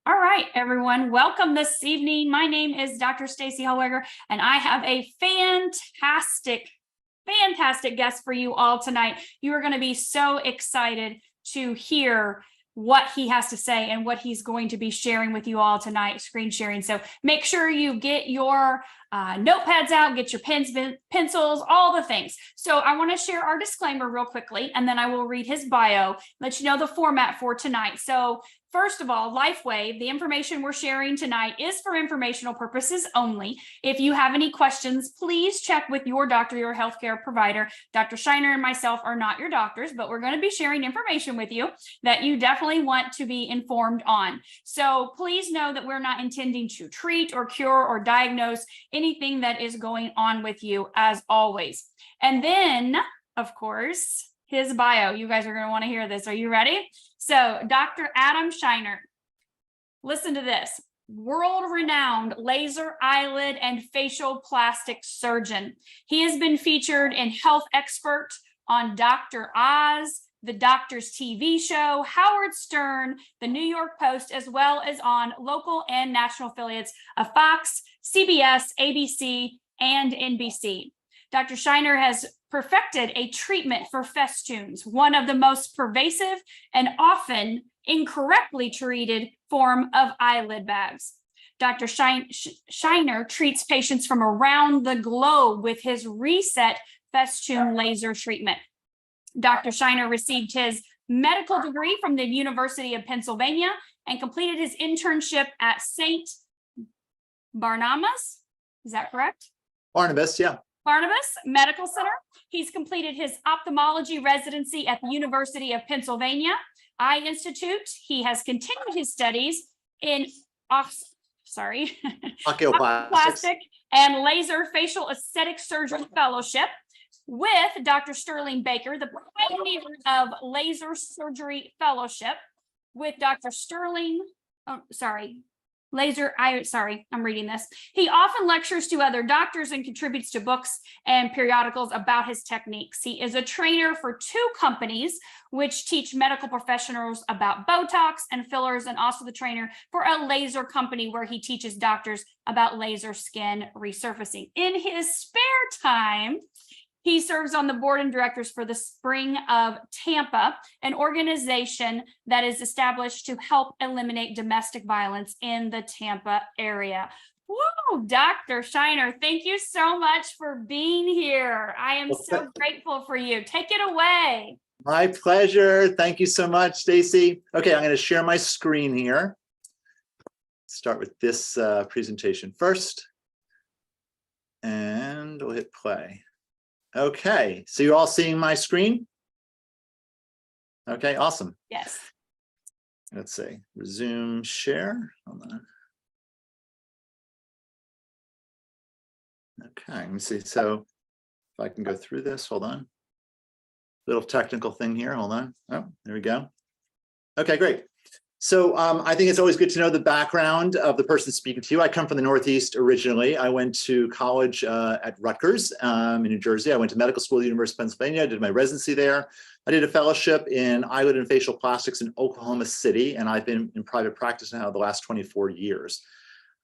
All right, everyone, welcome this evening. My name is Dr. Stacy Hallweger, and I have a fantastic guest for you all tonight. You are going to be so excited to hear what he has to say and what he's going to be sharing with you all tonight, screen sharing. So make sure you get your notepads out, get your pens, pencils, all the things. So I want to share our disclaimer real quickly, and then I will read his bio, let you know the format for tonight. So first of all, Lifewave, the information we're sharing tonight is for informational purposes only. If you have any questions, please check with your doctor, your healthcare provider. Dr. Scheiner and myself are not your doctors, but we're going to be sharing information with you that you definitely want to be informed on. So please know that we're not intending to treat or cure or diagnose anything that is going on with you, as always. And then, of course, his bio. You guys are going to want to hear this. Are you ready? So Dr. Adam Scheiner, listen to this. World-renowned laser, eyelid, and facial plastic surgeon. He has been featured in Health Expert, on Dr. Oz, the Doctor's TV show, Howard Stern, the New York Post, as well as on local and national affiliates of Fox, CBS, ABC, and NBC. Dr. Scheiner has perfected a treatment for festoons, one of the most pervasive and often incorrectly treated form of eyelid bags. Dr. Scheiner treats patients from around the globe with his Reset festoon laser treatment. Dr. Scheiner received his medical degree from the University of Pennsylvania and completed his internship at St. Barnabas. Is that correct? Barnabas, yeah. Barnabas Medical Center. He's completed his ophthalmology residency at the University of Pennsylvania Eye Institute. He has continued his studies in oculoplastic and laser facial aesthetic surgery fellowship with Dr. Sterling Baker, the pioneer of laser surgery fellowship with Dr. Sterling. I'm reading this. He often lectures to other doctors and contributes to books and periodicals about his techniques. He is a trainer for 2 companies which teach medical professionals about Botox and fillers, and also the trainer for a laser company where he teaches doctors about laser skin resurfacing. In his spare time, he serves on the board of directors for the Spring of Tampa, an organization that is established to help eliminate domestic violence in the Tampa area. Woo, Dr. Scheiner, thank you so much for being here. I am so grateful for you. Take it away. My pleasure. Thank you so much, Stacy. Okay, I'm going to share my screen here. Start with this presentation first, and we'll hit play. Okay, so you're all seeing my screen? Okay, awesome. Yes. Let's see, resume share. Hold on. Okay, let me see. So if I can go through this, hold on. Little technical thing here, hold on. Oh, there we go. Okay, great. So I think it's always good to know the background of the person speaking to you. I come from the Northeast originally. I went to college at Rutgers in New Jersey. I went to medical school at the University of Pennsylvania. I did my residency there. I did a fellowship in eyelid and facial plastics in Oklahoma City, and I've been in private practice now the last 24 years.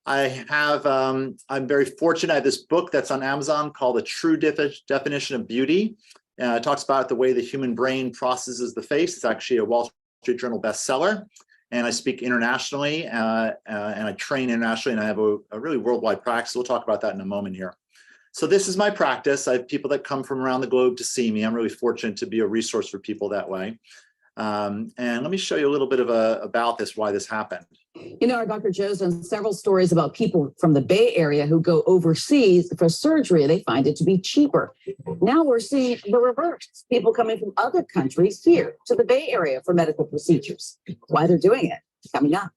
I'm very fortunate. I have this book that's on Amazon called The True Definition of Beauty. It talks about the way the human brain processes the face. It's actually a Wall Street Journal bestseller. And I speak internationally and I train internationally, and I have a really worldwide practice. We'll talk about that in a moment here. So this is my practice. I have people that come from around the globe to see me. I'm really fortunate to be a resource for people that way. And let me show you a little bit of about this, why this happened. You know, our Dr. Joe's done several stories about people from the Bay Area who go overseas for surgery. They find it to be cheaper. Now we're seeing the reverse. People coming from other countries here to the Bay Area for medical procedures. Why they're doing it? Coming up.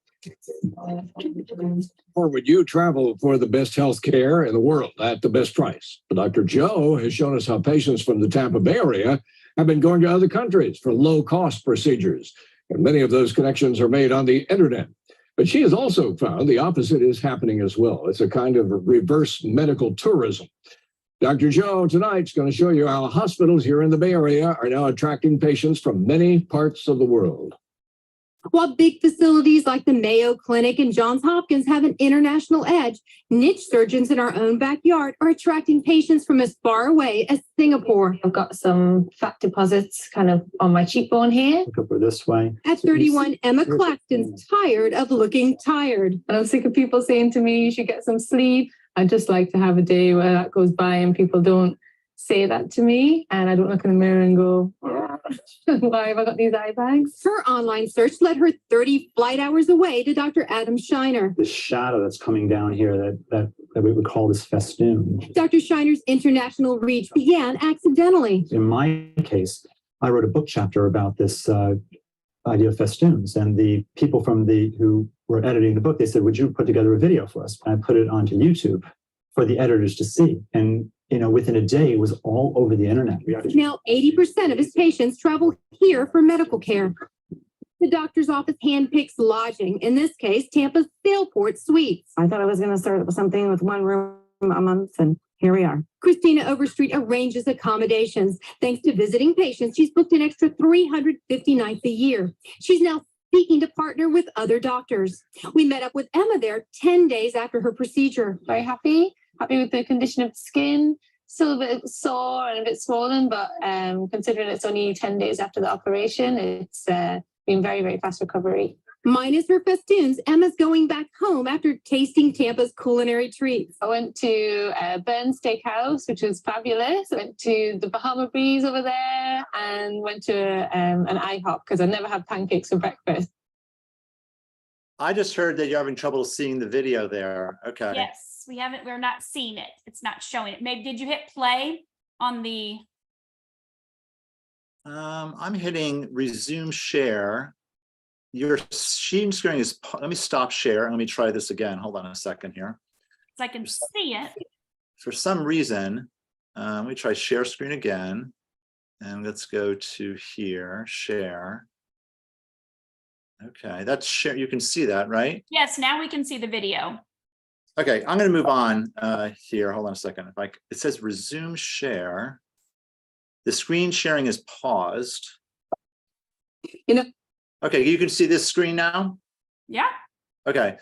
Or would you travel for the best health care in the world at the best price? Dr. Joe has shown us how patients from the Tampa Bay area have been going to other countries for low-cost procedures. And many of those connections are made on the internet. But she has also found the opposite is happening as well. It's a kind of reverse medical tourism. Dr. Joe tonight's going to show you how hospitals here in the Bay Area are now attracting patients from many parts of the world. While big facilities like the Mayo Clinic and Johns Hopkins have an international edge, niche surgeons in our own backyard are attracting patients from as far away as Singapore. I've got some fat deposits kind of on my cheekbone here. Look over this way. At 31, Emma Claxton's tired of looking tired. And I'm sick of people saying to me, you should get some sleep. I just like to have a day where that goes by and people don't say that to me. And I don't look in the mirror and go, why have I got these eye bags? Her online search led her 30 flight hours away to Dr. Adam Scheiner. The shadow that's coming down here that we would call this festoon. Dr. Scheiner's international reach began accidentally. In my case, I wrote a book chapter about this idea of festoons, and the people who were editing the book, they said, would you put together a video for us? And I put it onto YouTube for the editors to see. And within a day, it was all over the internet. Now, 80% of his patients travel here for medical care. The doctor's office handpicks lodging, in this case, Tampa's Sailport Suites. I thought I was going to start with something with one room a month, and here we are. Christina Overstreet arranges accommodations. Thanks to visiting patients, she's booked an extra 350 nights a year. She's now seeking to partner with other doctors. We met up with Emma there 10 days after her procedure. Very happy with the condition of the skin. Still a bit sore and a bit swollen, but considering it's only 10 days after the operation, it's been very, very fast recovery. Minus her festoons, Emma's going back home after tasting Tampa's culinary treats. I went to Burn's Steakhouse, which was fabulous. I went to the Bahama Breeze over there and went to an IHOP because I never had pancakes for breakfast. I just heard that you're having trouble seeing the video there. Okay. Yes, we're not seeing it. It's not showing it. Maybe, did you hit play on the? I'm hitting resume share. Your screen is, let me stop share and let me try this again. Hold on a second here. So I can see it. For some reason, let me try share screen again. And let's go to here, share. Okay, that's share. You can see that, right? Yes, now we can see the video. Okay, I'm going to move on here. Hold on a second. It says resume share. The screen sharing is paused. Okay, you can see this screen now? Yeah. Okay,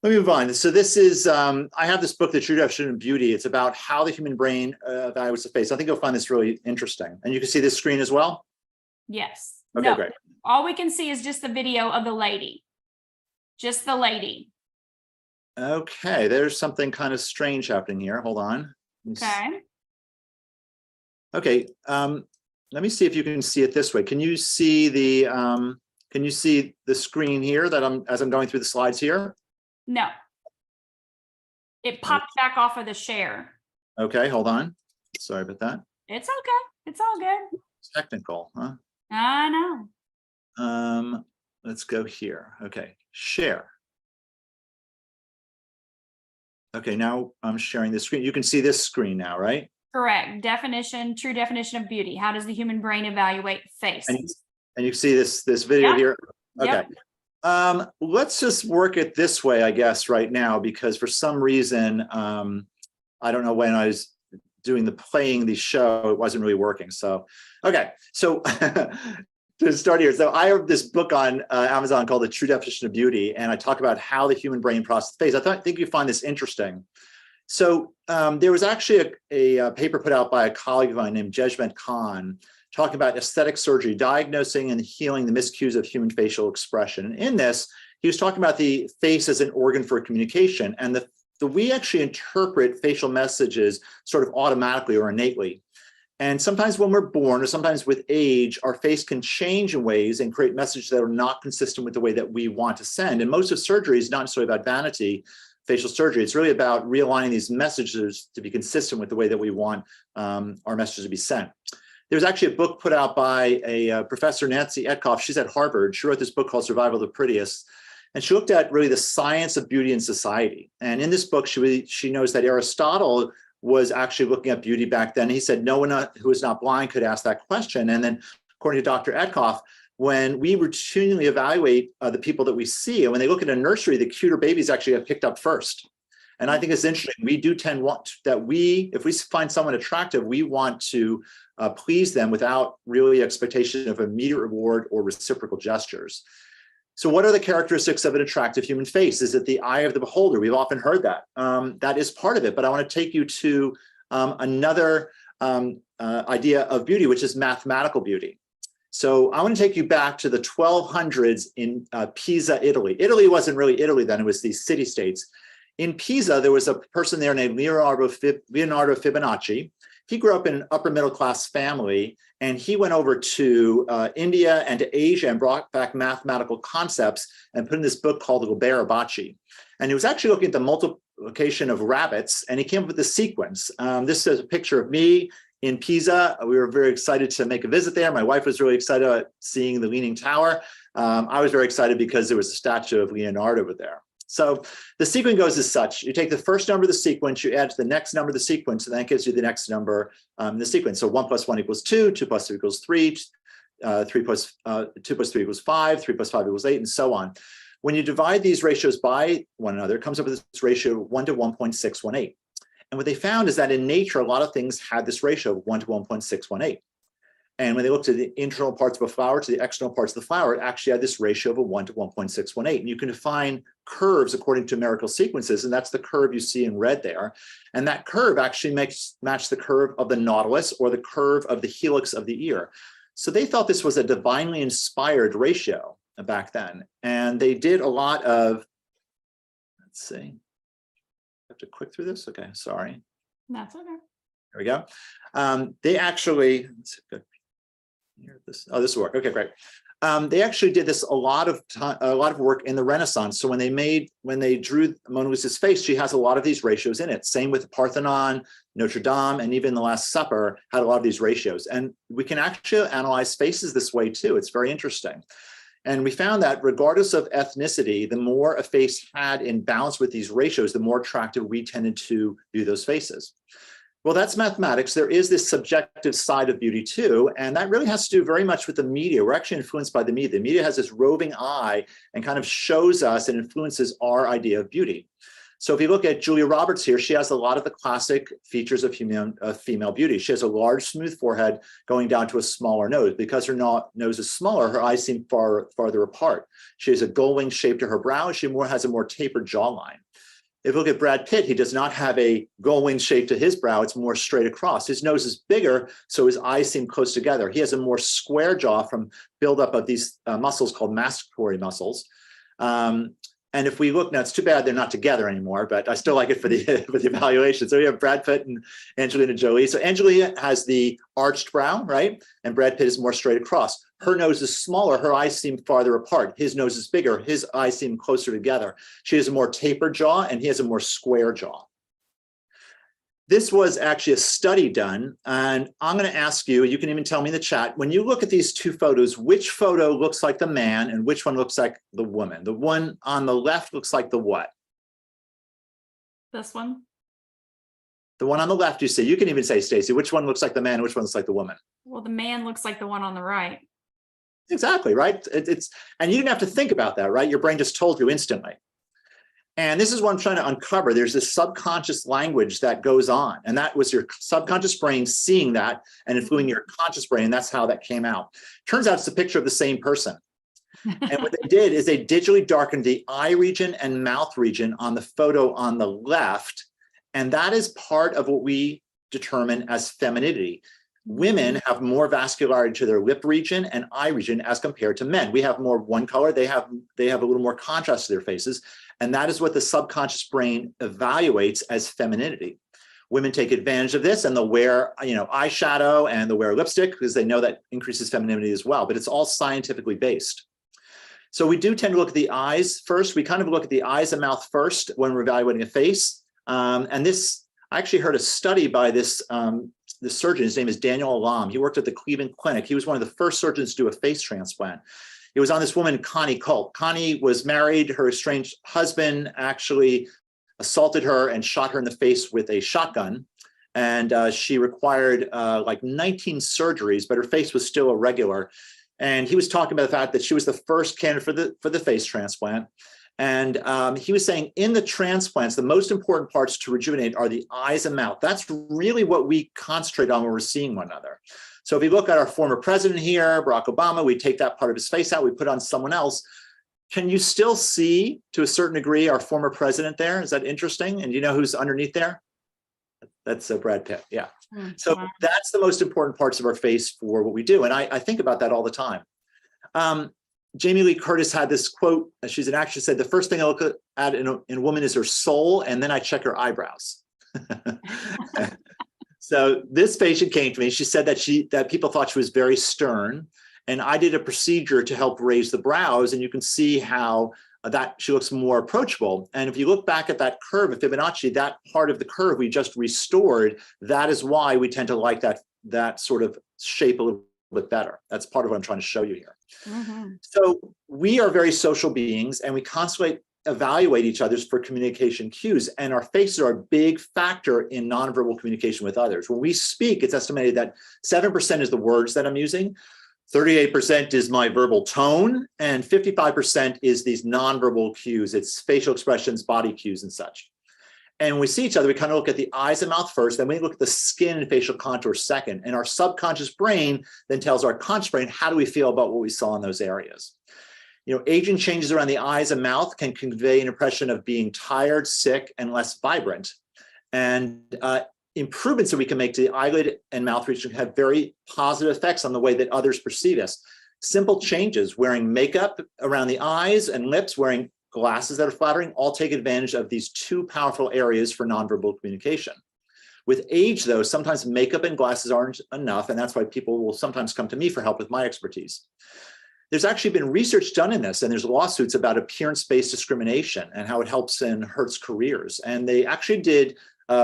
let me move on. So this is, I have this book, The True Definition of Beauty. It's about how the human brain evaluates the face. I think you'll find this really interesting. And you can see this screen as well? Yes. Okay, no, great. All we can see is just the video of the lady. Just the lady. Okay, there's something kind of strange happening here. Hold on. Okay. Okay, let me see if you can see it this way. Can you see the screen here that as I'm going through the slides here? No. It popped back off of the share. Okay, hold on. Sorry about that. It's okay. It's all good. It's technical, huh? I know. Let's go here. Okay, share. Okay, now I'm sharing the screen. You can see this screen now, right? Correct. Definition, true definition of beauty. How does the human brain evaluate face? And you see this video Yep. here? Okay. Yep. Let's just work it this way, I guess, right now, because for some reason, I don't know, when I was doing the show, it wasn't really working. So, okay. So to start here, so I have this book on Amazon called The True Definition of Beauty, and I talk about how the human brain processes face. I think you find this interesting. So there was actually a paper put out by a colleague of mine named Jejmet Khan talking about aesthetic surgery, diagnosing and healing the miscues of human facial expression. And in this, he was talking about the face as an organ for communication, and we actually interpret facial messages sort of automatically or innately. And sometimes when we're born, or sometimes with age, our face can change in ways and create messages that are not consistent with the way that we want to send. And most of surgery is not necessarily about vanity, facial surgery. It's really about realigning these messages to be consistent with the way that we want our messages to be sent. There's actually a book put out by a professor, Nancy Etkoff. She's at Harvard. She wrote this book called Survival of the Prettiest. And she looked at really the science of beauty in society. And in this book, she knows that Aristotle was actually looking at beauty back then. He said no one who is not blind could ask that question. And then according to Dr. Etkoff, when we routinely evaluate the people that we see, and when they look at a nursery, the cuter babies actually get picked up first. And I think it's interesting. We do tend that if we find someone attractive, we want to please them without really expectation of immediate reward or reciprocal gestures. So what are the characteristics of an attractive human face? Is it the eye of the beholder? We've often heard that. That is part of it, but I want to take you to another idea of beauty, which is mathematical beauty. So I want to take you back to the 1200s in Pisa, Italy. Italy wasn't really Italy then, it was these city-states. In Pisa, there was a person there named Leonardo Fibonacci. He grew up in an upper middle class family, and he went over to India and to Asia and brought back mathematical concepts and put in this book called the Liber Abaci. And he was actually looking at the multiplication of rabbits, and he came up with the sequence. This is a picture of me in Pisa. We were very excited to make a visit there. My wife was really excited about seeing the Leaning Tower. I was very excited because there was a statue of Leonardo over there. So the sequence goes as such. You take the first number of the sequence, you add to the next number of the sequence, and that gives you the next number in the sequence. So 1 + 1 = 2, 2 + 2 = 3, 2 + 3 = 5, 3 + 5 = 8, and so on. When you divide these ratios by one another, it comes up with this ratio of 1 to 1.618. And what they found is that in nature, a lot of things had this ratio of 1 to 1.618. And when they looked at the internal parts of a flower to the external parts of the flower, it actually had this ratio of a 1 to 1.618. And you can define curves according to numerical sequences, and that's the curve you see in red there. And that curve actually match the curve of the nautilus or the curve of the helix of the ear. So they thought this was a divinely inspired ratio back then. And they did a lot of, let's see, I have to click through this. Okay, sorry. That's okay. There we go. They actually, let's see, this will work. Okay, great. They actually did this a lot of work in the Renaissance. So when they drew Mona Lisa's face, she has a lot of these ratios in it. Same with the Parthenon, Notre Dame, and even the Last Supper had a lot of these ratios. And we can actually analyze faces this way too. It's very interesting. And we found that regardless of ethnicity, the more a face had in balance with these ratios, the more attractive we tended to view those faces. Well, that's mathematics. There is this subjective side of beauty too, and that really has to do very much with the media. We're actually influenced by the media. The media has this roving eye and kind of shows us and influences our idea of beauty. So if you look at Julia Roberts here, she has a lot of the classic features of female beauty. She has a large, smooth forehead going down to a smaller nose. Because her nose is smaller, her eyes seem farther apart. She has a gull-wing shape to her brow. She has a more tapered jawline. If you look at Brad Pitt, he does not have a gull-wing shape to his brow. It's more straight across. His nose is bigger, so his eyes seem close together. He has a more square jaw from buildup of these muscles called masticatory muscles. And if we look, now it's too bad they're not together anymore, but I still like it for the evaluation. So we have Brad Pitt and Angelina Jolie. So Angelina has the arched brow, right? And Brad Pitt is more straight across. Her nose is smaller. Her eyes seem farther apart. His nose is bigger. His eyes seem closer together. She has a more tapered jaw and he has a more square jaw. This was actually a study done, and I'm going to ask you, you can even tell me in the chat, when you look at these two photos, which photo looks like the man and which one looks like the woman? The one on the left looks like the what? This one. The one on the left, you see. You can even say, Stacy, which one looks like the man and which one looks like the woman? Well, the man looks like the one on the right. Exactly, right? And you didn't have to think about that, right? Your brain just told you instantly. And this is what I'm trying to uncover. There's this subconscious language that goes on, and that was your subconscious brain seeing that and influencing your conscious brain, and that's how that came out. Turns out it's a picture of the same person. And what they did is they digitally darkened the eye region and mouth region on the photo on the left, and that is part of what we determine as femininity. Women have more vascularity to their lip region and eye region as compared to men. We have more of one color. They have a little more contrast to their faces. And that is what the subconscious brain evaluates as femininity. Women take advantage of this and they'll wear, eyeshadow and they'll wear lipstick because they know that increases femininity as well, but it's all scientifically based. So we do tend to look at the eyes first. We kind of look at the eyes and mouth first when we're evaluating a face. And this, I actually heard a study by this surgeon. His name is Daniel Alam. He worked at the Cleveland Clinic. He was one of the first surgeons to do a face transplant. It was on this woman, Connie Culp. Connie was married. Her estranged husband actually assaulted her and shot her in the face with a shotgun. And she required like 19 surgeries, but her face was still irregular. And he was talking about the fact that she was the first candidate for the face transplant. And he was saying in the transplants, the most important parts to rejuvenate are the eyes and mouth. That's really what we concentrate on when we're seeing one another. So if you look at our former president here, Barack Obama, we take that part of his face out, we put on someone else. Can you still see, to a certain degree, our former president there? Is that interesting? And do you know who's underneath there? That's Brad Pitt, yeah. So that's the most important parts of our face for what we do. And I think about that all the time. Jamie Lee Curtis had this quote, she's an actress, said, the first thing I look at in a woman is her soul, and then I check her eyebrows. So this patient came to me, she said that people thought she was very stern, and I did a procedure to help raise the brows, and you can see how that she looks more approachable. And if you look back at that curve of Fibonacci, that part of the curve we just restored, that is why we tend to like that sort of shape a little bit better. That's part of what I'm trying to show you here. So we are very social beings, and we constantly evaluate each other's for communication cues, and our faces are a big factor in nonverbal communication with others. When we speak, it's estimated that 7% is the words that I'm using, 38% is my verbal tone, and 55% is these nonverbal cues. It's facial expressions, body cues, and such. And when we see each other, we kind of look at the eyes and mouth first, then we look at the skin and facial contour second, and our subconscious brain then tells our conscious brain, how do we feel about what we saw in those areas? You know, aging changes around the eyes and mouth can convey an impression of being tired, sick, and less vibrant. And improvements that we can make to the eyelid and mouth region have very positive effects on the way that others perceive us. Simple changes, wearing makeup around the eyes and lips, wearing glasses that are flattering, all take advantage of these two powerful areas for nonverbal communication. With age, though, sometimes makeup and glasses aren't enough, and that's why people will sometimes come to me for help with my expertise. There's actually been research done in this, and there's lawsuits about appearance-based discrimination and how it helps and hurts careers. And they actually did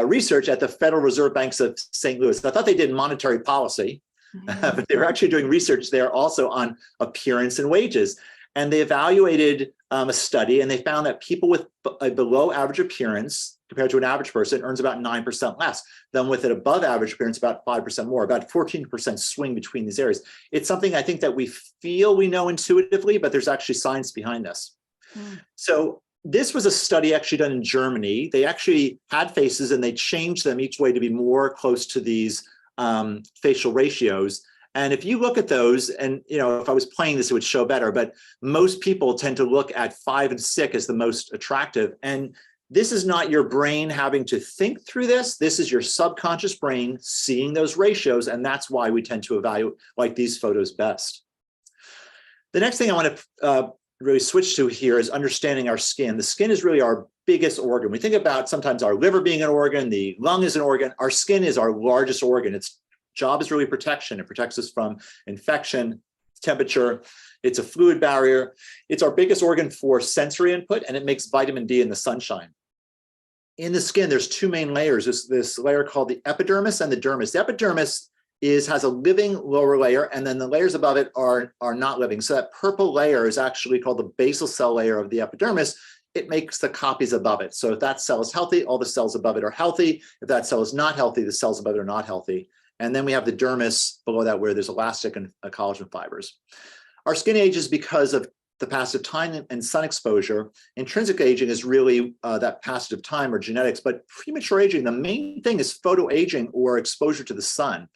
research at the Federal Reserve Banks of St. Louis. I thought they did monetary policy, but they were actually doing research there also on appearance and wages. And they evaluated a study, and they found that people with a below average appearance compared to an average person earns about 9% less than with an above average appearance, about 5% more, about 14% swing between these areas. It's something I think that we feel we know intuitively, but there's actually science behind this. So this was a study actually done in Germany. They actually had faces and they changed them each way to be more close to these facial ratios. And if you look at those, and you know, if I was playing this, it would show better, but most people tend to look at 5 and 6 as the most attractive. And this is not your brain having to think through this. This is your subconscious brain seeing those ratios, and that's why we tend to evaluate like these photos best. The next thing I want to really switch to here is understanding our skin. The skin is really our biggest organ. We think about sometimes our liver being an organ, the lung is an organ. Our skin is our largest organ. Its job is really protection. It protects us from infection, temperature. It's a fluid barrier. It's our biggest organ for sensory input, and it makes vitamin D in the sunshine. In the skin, there's two main layers. There's this layer called the epidermis and the dermis. The epidermis has a living lower layer, and then the layers above it are not living. So that purple layer is actually called the basal cell layer of the epidermis. It makes the copies above it. So if that cell is healthy, all the cells above it are healthy. If that cell is not healthy, the cells above it are not healthy. And then we have the dermis below that where there's elastic and collagen fibers. Our skin ages because of the passage of time and sun exposure. Intrinsic aging is really that passage of time or genetics, but premature aging, the main thing is photoaging or exposure to the sun.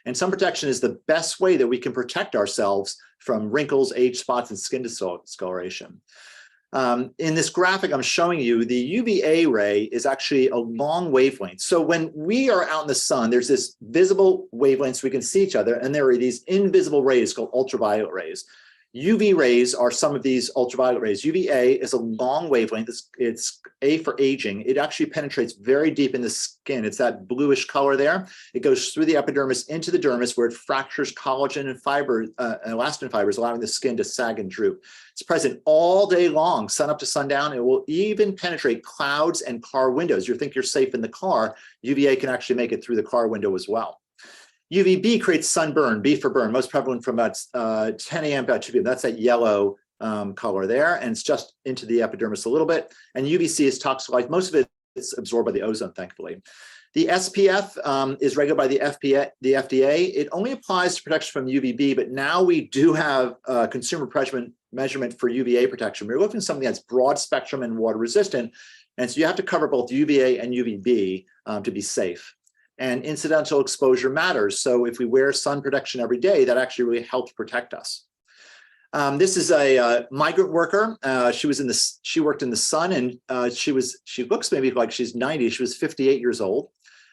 And sun protection is the best way that we can protect ourselves from wrinkles, age spots, and skin discoloration. In this graphic I'm showing you, the UVA ray is actually a long wavelength. So when we are out in the sun, there's this visible wavelength so we can see each other, and there are these invisible rays called ultraviolet rays. UV rays are some of these ultraviolet rays. UVA is a long wavelength. It's A for aging. It actually penetrates very deep in the skin. It's that bluish color there. It goes through the epidermis into the dermis where it fractures collagen and fiber, elastin fibers, allowing the skin to sag and droop. It's present all day long, sun up to sundown. It will even penetrate clouds and car windows. You think you're safe in the car. UVA can actually make it through the car window as well. UVB creates sunburn, B for burn, most prevalent from about 10 a.m. about 2 p.m. That's that yellow color there, and it's just into the epidermis a little bit. And UVC is toxic light. Most of it is absorbed by the ozone, thankfully. The SPF is regulated by the FDA. It only applies to protection from UVB, but now we do have consumer measurement for UVA protection. We're looking at something that's broad spectrum and water resistant, and so you have to cover both UVA and UVB to be safe. And incidental exposure matters. So if we wear sun protection every day, that actually really helps protect us. This is a migrant worker. She worked in the sun, and she looks maybe like she's 90. She was 58 years old.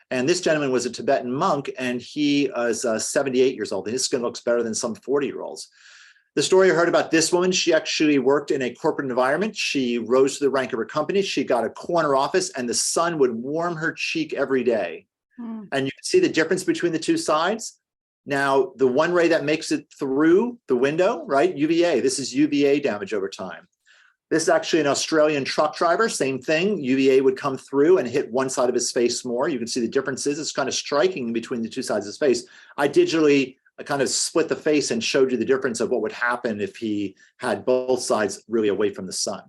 And this gentleman was a Tibetan monk, and he was 78 years old. And his skin looks better than some 40-year-olds. The story I heard about this woman, she actually worked in a corporate environment. She rose to the rank of her company. She got a corner office, and the sun would warm her cheek every day. And you can see the difference between the two sides. Now, the one ray that makes it through the window, right? UVA, this is UVA damage over time. This is actually an Australian truck driver, same thing. UVA would come through and hit one side of his face more. You can see the differences. It's kind of striking between the two sides of his face. I digitally kind of split the face and showed you the difference of what would happen if he had both sides really away from the sun.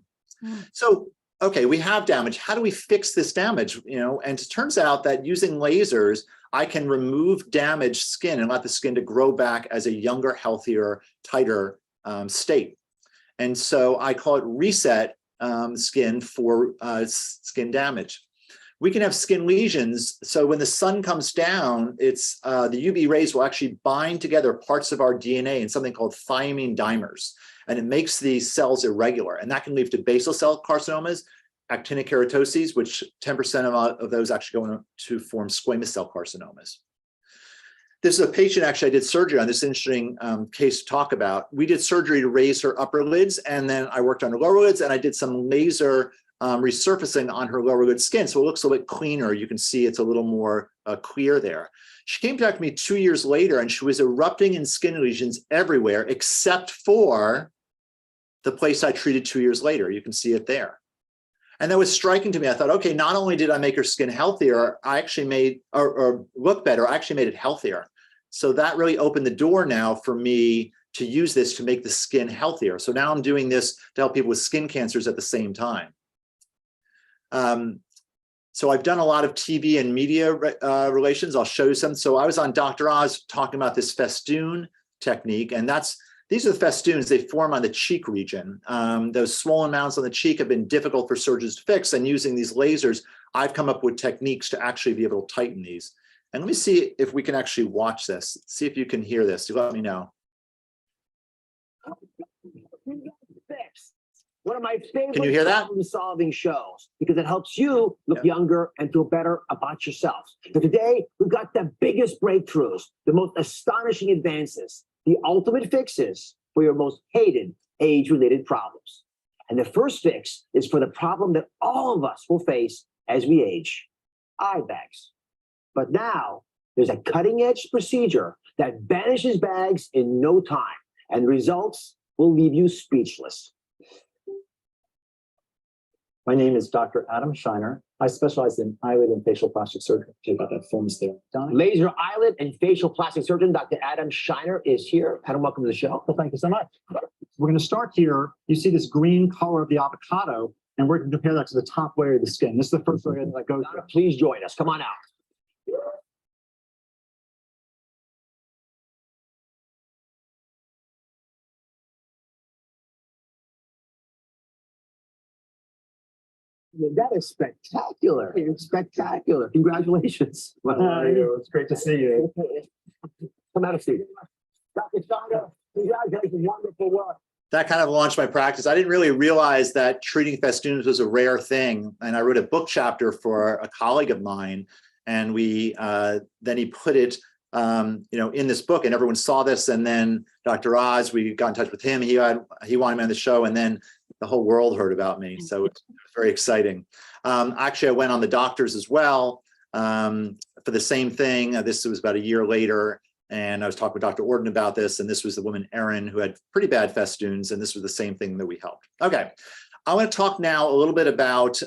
So, okay, we have damage. How do we fix this damage? And it turns out that using lasers, I can remove damaged skin and let the skin to grow back as a younger, healthier, tighter state. And so I call it reset skin for skin damage. We can have skin lesions. So when the sun comes down, the UV rays will actually bind together parts of our DNA in something called thymine dimers. And it makes these cells irregular. And that can lead to basal cell carcinomas, actinic keratoses, which 10% of those actually go on to form squamous cell carcinomas. This is a patient, actually, I did surgery on. This interesting case to talk about. We did surgery to raise her upper lids, and then I worked on her lower lids, and I did some laser resurfacing on her lower lid skin. So it looks a little bit cleaner. You can see it's a little more clear there. She came back to me 2 years later, and she was erupting in skin lesions everywhere except for the place I treated 2 years later. You can see it there. And that was striking to me. I thought, okay, not only did I make her skin healthier, I actually made, or look better, I actually made it healthier. So that really opened the door now for me to use this to make the skin healthier. So now I'm doing this to help people with skin cancers at the same time. So I've done a lot of TV and media relations. I'll show you some. So I was on Dr. Oz talking about this festoon technique, and these are the festoons. They form on the cheek region. Those swollen mounds on the cheek have been difficult for surgeons to fix, and using these lasers, I've come up with techniques to actually be able to tighten these. And let me see if we can actually watch this. See if you can hear this. You let me know. One of my favorite Can you hear that? problem-solving shows, because it helps you look younger and feel better about yourself. So today, we've got the biggest breakthroughs, the most astonishing advances, the ultimate fixes for your most hated age-related problems. And the first fix is for the problem that all of us will face as we age, eye bags. But now there's a cutting-edge procedure that banishes bags in no time, and the results will leave you speechless. My name is Dr. Adam Scheiner. I specialize in eyelid and facial plastic surgery. Okay, about that film's there. Laser eyelid and facial plastic surgeon, Dr. Adam Scheiner, is here. Adam, welcome to the show. Well, thank you so much. We're going to start here. You see this green color of the avocado, and we're going to compare that to the top layer of the skin. This is the first layer that goes through. Please join us. Come on out. That is spectacular. Spectacular. Congratulations. It's great to see you. Come out of seat. Dr. Scheiner, congratulations. Wonderful work. That kind of launched my practice. I didn't really realize that treating festoons was a rare thing. And I wrote a book chapter for a colleague of mine. And then he put it in this book, and everyone saw this. And then Dr. Oz, we got in touch with him. He wanted me on the show, and then the whole world heard about me. So it's very exciting. Actually, I went on the doctors as well for the same thing. This was about a year later. And I was talking with Dr. Orden about this, and this was the woman, Erin, who had pretty bad festoons, and this was the same thing that we helped. Okay, I want to talk now a little bit about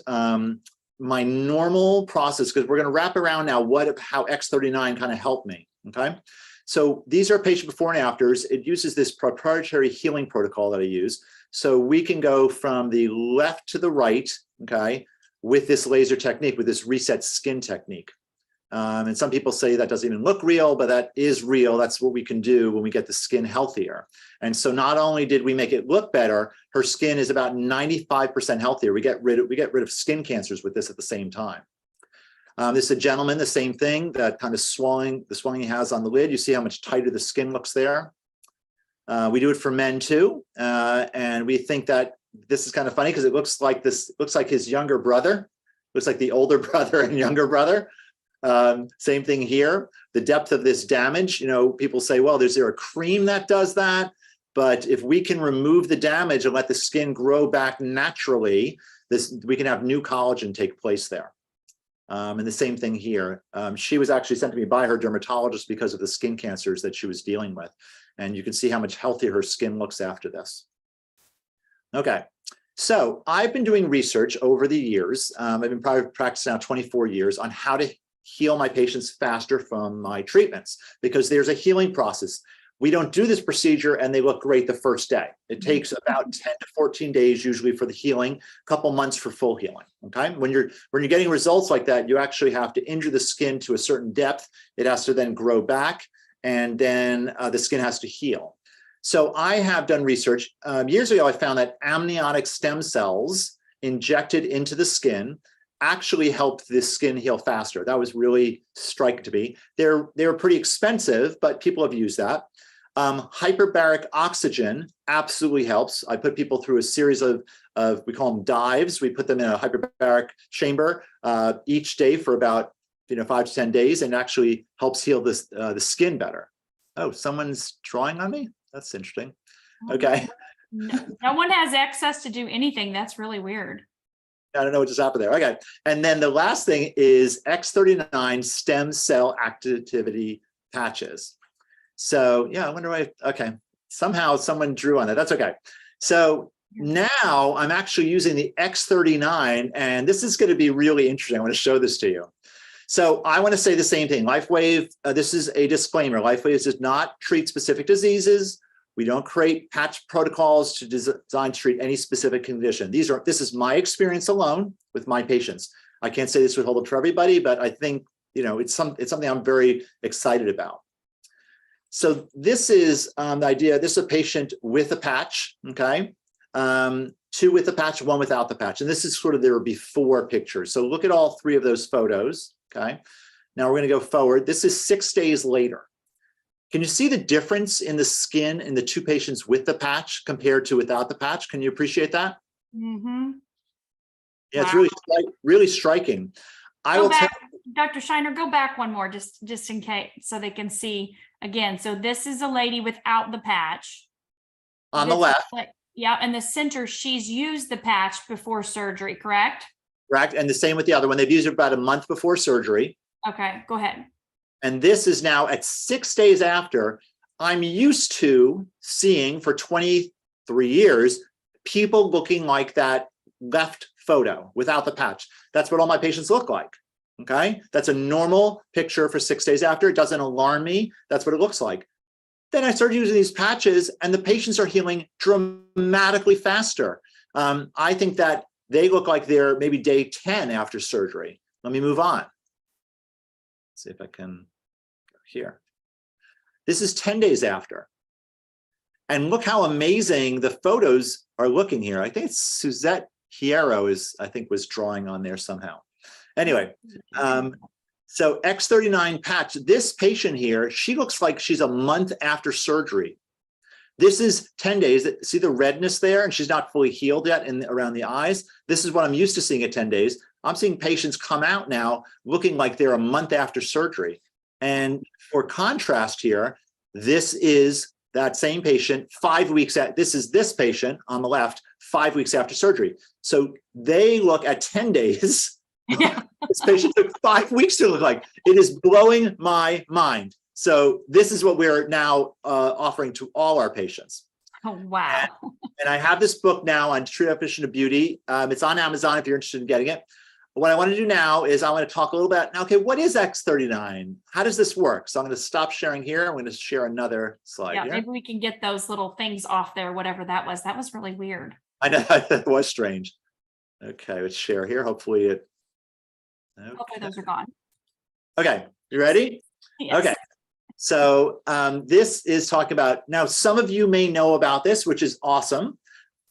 my normal process, because we're going to wrap around now how X39 kind of helped me, okay? So these are patient before and afters. It uses this proprietary healing protocol that I use. So we can go from the left to the right, okay, with this laser technique, with this reset skin technique. And some people say that doesn't even look real, but that is real. That's what we can do when we get the skin healthier. And so not only did we make it look better, her skin is about 95% healthier. We get rid of skin cancers with this at the same time. This is a gentleman, the same thing, that kind of swelling, the swelling he has on the lid. You see how much tighter the skin looks there. We do it for men too. And we think that this is kind of funny because it looks like his younger brother, looks like the older brother and younger brother. Same thing here. The depth of this damage, you know, people say, well, is there a cream that does that? But if we can remove the damage and let the skin grow back naturally, we can have new collagen take place there. And the same thing here. She was actually sent to me by her dermatologist because of the skin cancers that she was dealing with. And you can see how much healthier her skin looks after this. Okay, so I've been doing research over the years. I've been practicing now 24 years on how to heal my patients faster from my treatments, because there's a healing process. We don't do this procedure and they look great the first day. It takes about 10 to 14 days usually for the healing, a couple months for full healing. Okay, when you're getting results like that, you actually have to injure the skin to a certain depth. It has to then grow back, and then the skin has to heal. So I have done research. Years ago, I found that amniotic stem cells injected into the skin actually helped this skin heal faster. That was really striking to me. They're pretty expensive, but people have used that. Hyperbaric oxygen absolutely helps. I put people through a series of we call them dives. We put them in a hyperbaric chamber each day for about 5 to 10 days, and actually helps heal this the skin better. Oh, someone's drawing on me? That's interesting. Okay. No one has access to do anything. That's really weird. I don't know what just happened there. Okay. And then the last thing is X39 stem cell activity patches. So yeah, I wonder why, okay. Somehow someone drew on it. That's okay. So now I'm actually using the X39, and this is going to be really interesting. I want to show this to you. So I want to say the same thing. Lifewave, this is a disclaimer. Lifewave does not treat specific diseases. We don't create patch protocols to design to treat any specific condition. This is my experience alone with my patients. I can't say this would hold up for everybody, but I think it's something I'm very excited about. So this is the idea. This is a patient with a patch, okay? 2 with the patch, 1 without the patch. And this is sort of their before pictures. So look at all 3 of those photos, okay? Now we're going to go forward. This is 6 days later. Can you see the difference in the skin in the 2 patients with the patch compared to without the patch? Can you appreciate that? Mm-hmm. Yeah, Wow. It's really striking. Dr. Scheiner, go back one more, just in case, so they can see again. So this is a lady without the patch. On the left. Yeah, and the center, she's used the patch before surgery, correct? Correct, and the same with the other one. They've used it about a month before surgery. Okay, go ahead. And this is now at 6 days after. I'm used to seeing for 23 years, people looking like that left photo without the patch. That's what all my patients look like, okay? That's a normal picture for 6 days after. It doesn't alarm me. That's what it looks like. Then I started using these patches, and the patients are healing dramatically faster. I think that they look like they're maybe day 10 after surgery. Let me move on. Let's see if I can go here. This is 10 days after. And look how amazing the photos are looking here. I think it's Suzette Hierro was drawing on there somehow. Anyway, so X39 patch, this patient here, she looks like she's a month after surgery. This is 10 days. See the redness there? And she's not fully healed yet around the eyes. This is what I'm used to seeing at 10 days. I'm seeing patients come out now looking like they're a month after surgery. And for contrast here, this is that same patient 5 weeks this is this patient on the left, 5 weeks after surgery. So they look at 10 days. Yeah. This patient took 5 weeks to look like. It is blowing my mind. So this is what we're now offering to all our patients. Oh, wow. And I have this book now on True Definition of Beauty. It's on Amazon if you're interested in getting it. What I want to do now is I want to talk a little about, okay, what is X39? How does this work? So I'm going to stop sharing here. I'm going to share another slide Yeah, here. maybe we can get those little things off there, whatever that was. That was really weird. I know, that was strange. Okay, let's share here. Hopefully it. Okay. Hopefully those are gone. Okay, you ready? Yes. Okay. So this is talking about, now some of you may know about this, which is awesome.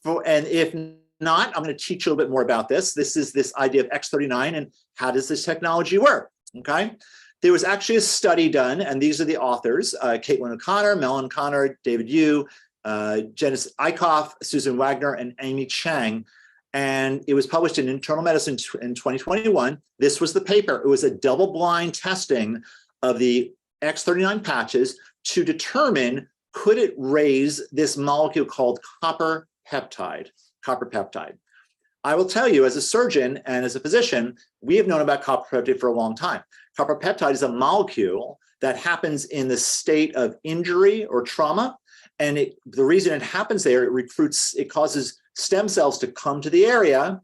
And if not, I'm going to teach you a little bit more about this. This is this idea of X39 and how does this technology work, okay? There was actually a study done, and these are the authors, Caitlin O'Connor, Mel O'Connor, David Yu, Janice Eickhoff, Susan Wagner, and Amy Chang. And it was published in Internal Medicine in 2021. This was the paper. It was a double-blind testing of the X39 patches to determine, could it raise this molecule called copper peptide? Copper peptide. I will tell you, as a surgeon and as a physician, we have known about copper peptide for a long time. Copper peptide is a molecule that happens in the state of injury or trauma. And the reason it happens there, it causes stem cells to come to the area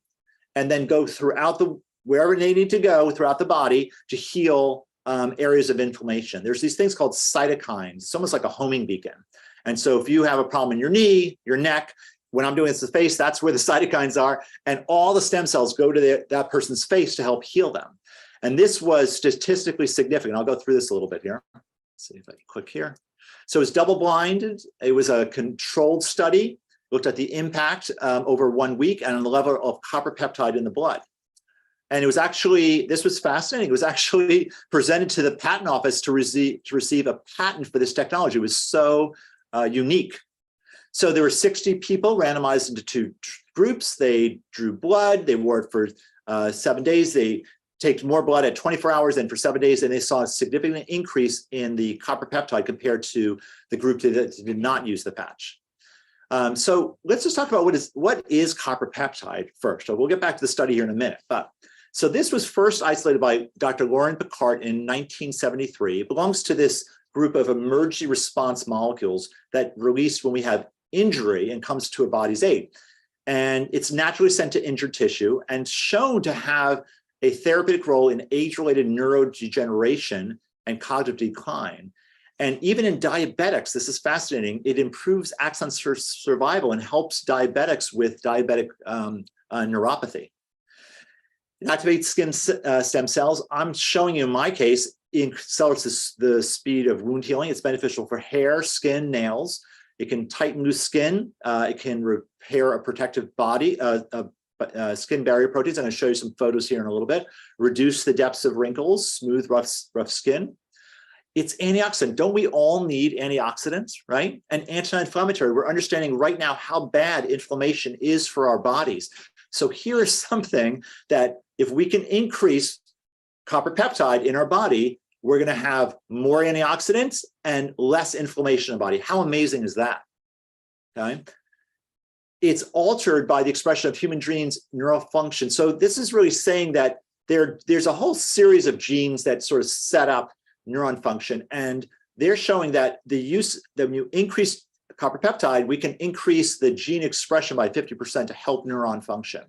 and then go throughout wherever they need to go throughout the body to heal areas of inflammation. There's these things called cytokines. It's almost like a homing beacon. And so if you have a problem in your knee, your neck, when I'm doing this to the face, that's where the cytokines are. And all the stem cells go to that person's face to help heal them. And this was statistically significant. I'll go through this a little bit here. Let's see if I can click here. So it's double-blinded. It was a controlled study, looked at the impact over 1 week and the level of copper peptide in the blood. And it was actually, this was fascinating. It was actually presented to the patent office to receive a patent for this technology. It was so unique. So there were 60 people randomized into 2 groups. They drew blood. They wore it for 7 days. They take more blood at 24 hours and for 7 days, and they saw a significant increase in the copper peptide compared to the group that did not use the patch. So let's just talk about what is copper peptide first. So we'll get back to the study here in a minute. But so this was first isolated by Dr. Lauren Picard in 1973. It belongs to this group of emergency response molecules that released when we have injury and comes to a body's aid. And it's naturally sent to injured tissue and shown to have a therapeutic role in age-related neurodegeneration and cognitive decline. And even in diabetics, this is fascinating, it improves axon survival and helps diabetics with diabetic neuropathy. It activates skin stem cells. I'm showing you in my case, it accelerates the speed of wound healing. It's beneficial for hair, skin, nails. It can tighten loose skin. It can repair a protective body, skin barrier proteins. I'm going to show you some photos here in a little bit. Reduce the depths of wrinkles, smooth, rough skin. It's antioxidant. Don't we all need antioxidants, right? And anti-inflammatory. We're understanding right now how bad inflammation is for our bodies. So here is something that if we can increase copper peptide in our body, we're going to have more antioxidants and less inflammation in the body. How amazing is that? Okay. It's altered by the expression of human genes neural function. So this is really saying that there's a whole series of genes that sort of set up neuron function. And they're showing that when you increase copper peptide, we can increase the gene expression by 50% to help neuron function.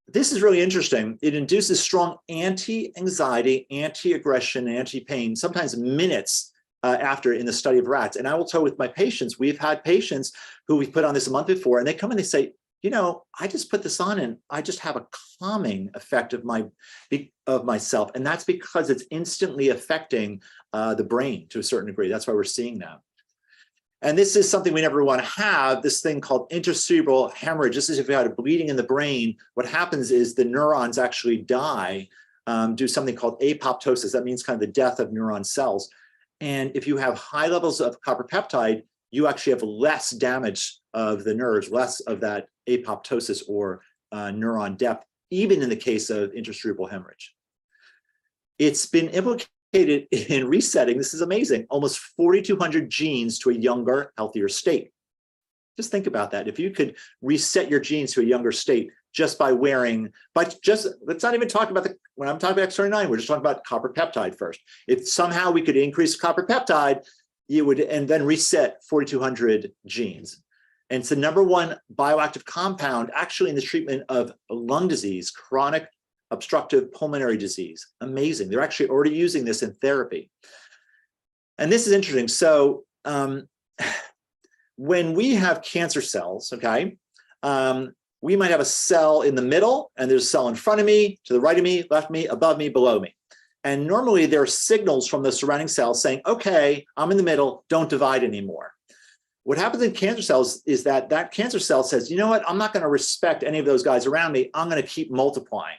This is really interesting. It induces strong anti-anxiety, anti-aggression, anti-pain, sometimes minutes after in the study of rats. And I will tell you with my patients, we've had patients who we put on this a month before, and they come and they say, you know, I just put this on and I just have a calming effect of myself. And that's because it's instantly affecting the brain to a certain degree. That's why we're seeing that. And this is something we never want to have, this thing called intracerebral hemorrhage. This is if you had a bleeding in the brain, what happens is the neurons actually die, do something called apoptosis. That means kind of the death of neuron cells. And if you have high levels of copper peptide, you actually have less damage of the nerves, less of that apoptosis or neuron death, even in the case of intracerebral hemorrhage. It's been implicated in resetting, this is amazing, almost 4,200 genes to a younger, healthier state. Just think about that. If you could reset your genes to a younger state just by wearing, let's not even talk about when I'm talking about X39, we're just talking about copper peptide first. If somehow we could increase copper peptide, and then reset 4,200 genes. And it's the #1 bioactive compound actually in the treatment of lung disease, chronic obstructive pulmonary disease. Amazing. They're actually already using this in therapy. And this is interesting. So when we have cancer cells, okay, we might have a cell in the middle and there's a cell in front of me, to the right of me, left of me, above me, below me. And normally there are signals from the surrounding cells saying, okay, I'm in the middle, don't divide anymore. What happens in cancer cells is that cancer cell says, you know what, I'm not going to respect any of those guys around me. I'm going to keep multiplying.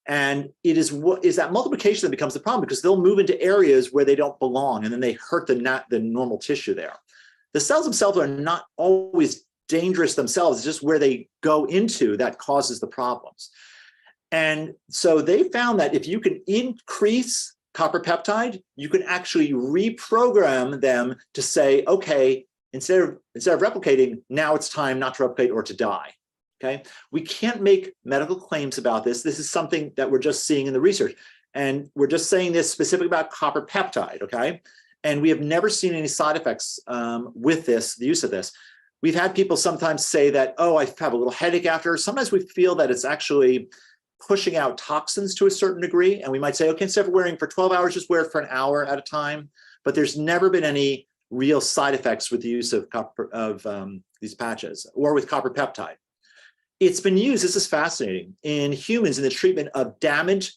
And it is that multiplication that becomes the problem, because they'll move into areas where they don't belong and then they hurt the normal tissue there. the cells themselves are not always dangerous themselves, it's just where they go into that causes the problems. And so they found that if you can increase copper peptide, you can actually reprogram them to say, okay, instead of replicating, now it's time not to replicate or to die. Okay, we can't make medical claims about this. This is something that we're just seeing in the research. And we're just saying this specifically about copper peptide, okay? And we have never seen any side effects with this, the use of this. We've had people sometimes say that, oh, I have a little headache after. Sometimes we feel that it's actually pushing out toxins to a certain degree. And we might say, okay, instead of wearing for 12 hours, just wear it for an hour at a time. But there's never been any real side effects with the use of these patches or with copper peptide. It's been used, this is fascinating, in humans in the treatment of damaged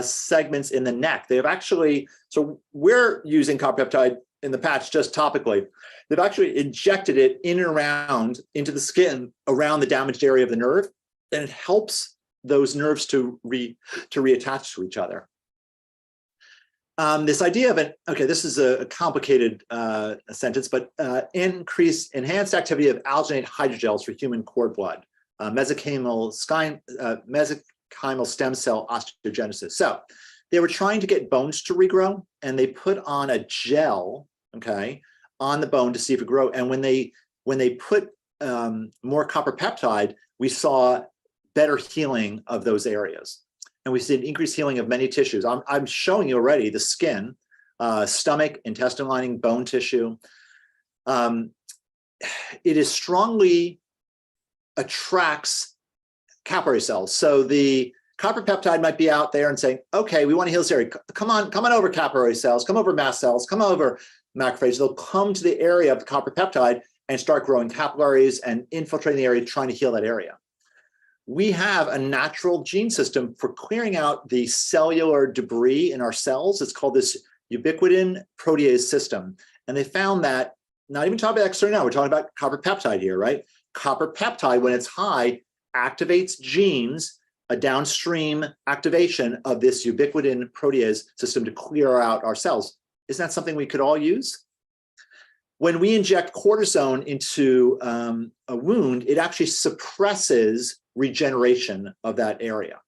segments in the neck. They have actually, so we're using copper peptide in the patch just topically. They've actually injected it in and around into the skin around the damaged area of the nerve, and it helps those nerves to reattach to each other. This idea of an, okay, this is a complicated sentence, but enhanced activity of alginate hydrogels for human cord blood, mesenchymal stem cell osteogenesis. So they were trying to get bones to regrow, and they put on a gel, okay, on the bone to see if it grow. And when they put more copper peptide, we saw better healing of those areas. And we see an increased healing of many tissues. I'm showing you already the skin, stomach, intestine lining, bone tissue. It is strongly attracts capillary cells. So the copper peptide might be out there and saying, okay, we want to heal this area. Come on over capillary cells, come over mast cells, come over macrophages. They'll come to the area of the copper peptide and start growing capillaries and infiltrating the area, trying to heal that area. We have a natural gene system for clearing out the cellular debris in our cells. It's called this ubiquitin protease system. And they found that, not even talking about X39, we're talking about copper peptide here, right? Copper peptide, when it's high, activates genes, a downstream activation of this ubiquitin protease system to clear out our cells. Isn't that something we could all use? When we inject cortisone into a wound, it actually suppresses regeneration of that area.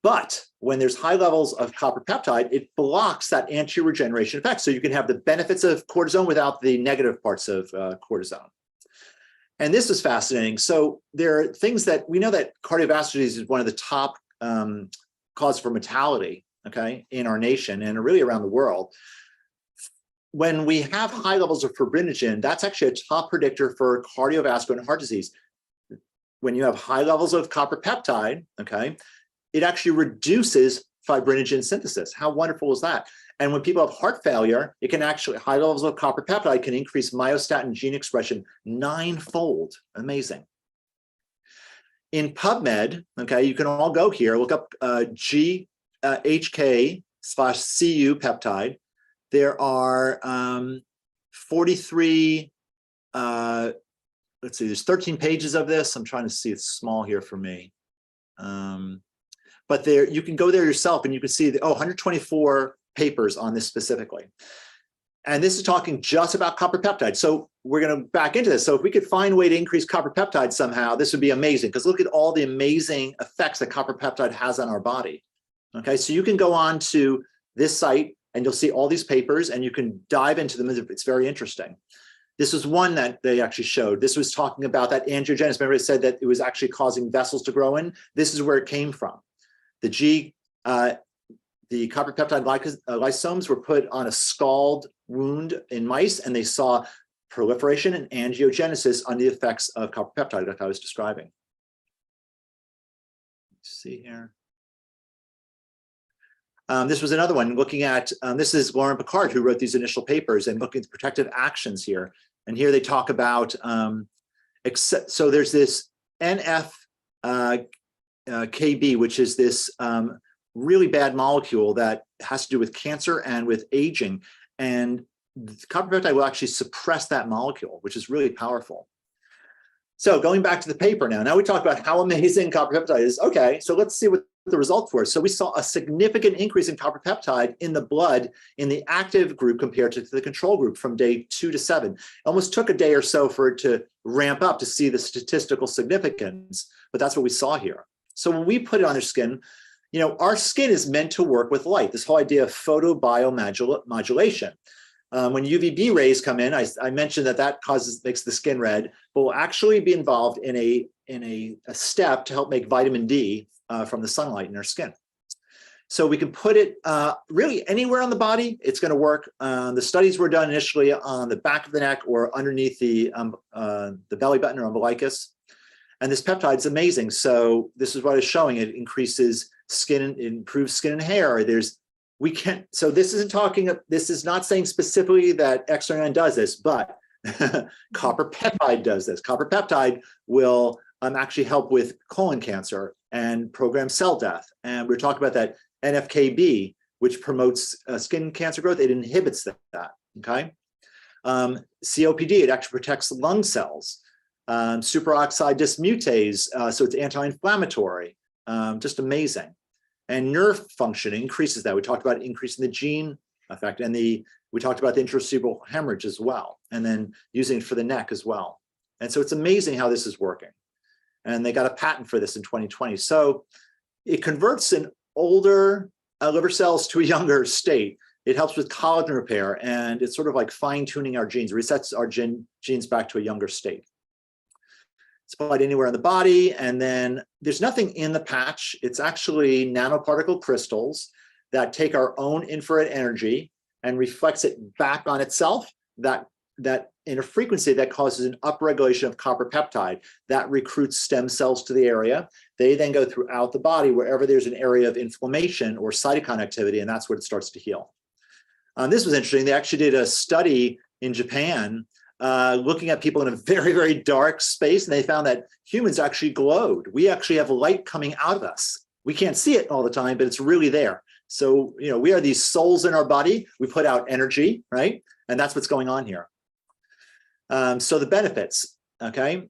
But when there's high levels of copper peptide, it blocks that anti-regeneration effect. So you can have the benefits of cortisone without the negative parts of cortisone. And this is fascinating. So there are things that we know that cardiovascular disease is one of the top causes for mortality, okay, in our nation and really around the world. When we have high levels of fibrinogen, that's actually a top predictor for cardiovascular and heart disease. When you have high levels of copper peptide, okay, it actually reduces fibrinogen synthesis. How wonderful is that? And when people have heart failure, it can actually, high levels of copper peptide can increase myostatin gene expression 9-fold. Amazing. In PubMed, okay, you can all go here, look up GHK/CU peptide. There are 43, let's see, there's 13 pages of this. I'm trying to see, it's small here for me. But there, you can go there yourself and you can see, 124 papers on this specifically. And this is talking just about copper peptide. So we're going to back into this. So if we could find a way to increase copper peptide somehow, this would be amazing, because look at all the amazing effects that copper peptide has on our body. Okay, so you can go on to this site and you'll see all these papers and you can dive into them. It's very interesting. This was one that they actually showed. This was talking about that angiogenesis. Remember, it said that it was actually causing vessels to grow in. This is where it came from. The copper peptide lysosomes were put on a scald wound in mice, and they saw proliferation and angiogenesis on the effects of copper peptide, like I was describing. Let's see here. This was another one looking at, this is Lauren Picard, who wrote these initial papers and looking at protective actions here. And here they talk about, so there's this NF-KB, which is this really bad molecule that has to do with cancer and with aging. And copper peptide will actually suppress that molecule, which is really powerful. So going back to the paper now we talk about how amazing copper peptide is. Okay, so let's see what the results were. So we saw a significant increase in copper peptide in the blood in the active group compared to the control group from day 2 to 7. It almost took a day or so for it to ramp up to see the statistical significance, but that's what we saw here. So when we put it on their skin, you know, our skin is meant to work with light, this whole idea of photobiomodulation. When UVB rays come in, I mentioned that makes the skin red, but will actually be involved in a step to help make vitamin D from the sunlight in our skin. So we can put it really anywhere on the body. It's going to work. The studies were done initially on the back of the neck or underneath the belly button or umbilicus. And this peptide is amazing. So this is what it's showing. It increases skin, it improves skin and hair. So this is not saying specifically that X39 does this, but copper peptide does this. Copper peptide will actually help with colon cancer and program cell death. And we're talking about that NFKB, which promotes skin cancer growth. It inhibits that, okay? COPD, it actually protects lung cells. Superoxide dismutase, so it's anti-inflammatory, just amazing. And nerve function increases that. We talked about increasing the gene effect, and we talked about the intracerebral hemorrhage as well, and then using it for the neck as well. And so it's amazing how this is working. And they got a patent for this in 2020. So it converts an older liver cells to a younger state. It helps with collagen repair, and it's sort of like fine-tuning our genes, resets our genes back to a younger state. It's applied anywhere in the body, and then there's nothing in the patch. It's actually nanoparticle crystals that take our own infrared energy and reflects it back on itself, that in a frequency that causes an upregulation of copper peptide that recruits stem cells to the area. They then go throughout the body wherever there's an area of inflammation or cytokine activity, and that's where it starts to heal. This was interesting. They actually did a study in Japan looking at people in a very, very dark space, and they found that humans actually glowed. We actually have light coming out of us. We can't see it all the time, but it's really there. So, you know, we are these souls in our body. We put out energy, right? And that's what's going on here. So the benefits, okay?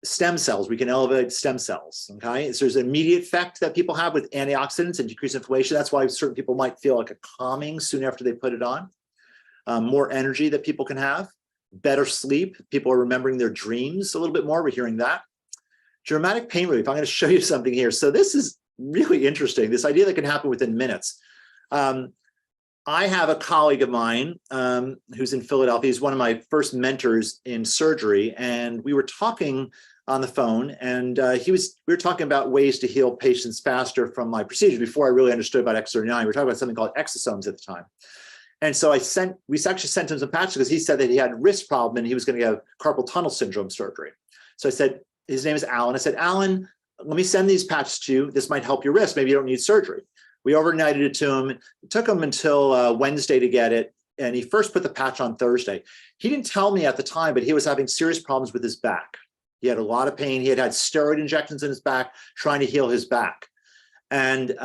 Stem cells, we can elevate stem cells, okay? So there's an immediate effect that people have with antioxidants and decreased inflammation. That's why certain people might feel like a calming soon after they put it on. More energy that people can have, better sleep. People are remembering their dreams a little bit more. We're hearing that. Dramatic pain relief. I'm going to show you something here. So this is really interesting, this idea that can happen within minutes. I have a colleague of mine who's in Philadelphia. He's one of my first mentors in surgery, and we were talking on the phone, and we were talking about ways to heal patients faster from my procedure before I really understood about X39. We were talking about something called exosomes at the time. And so we actually sent him some patches because he said that he had a wrist problem and he was going to have carpal tunnel syndrome surgery. So I said, his name is Alan. I said, Alan, let me send these patches to you. This might help your wrist. Maybe you don't need surgery. We overnighted it to him. It took him until Wednesday to get it. And he first put the patch on Thursday. He didn't tell me at the time, but he was having serious problems with his back. He had a lot of pain. He had steroid injections in his back, trying to heal his back. And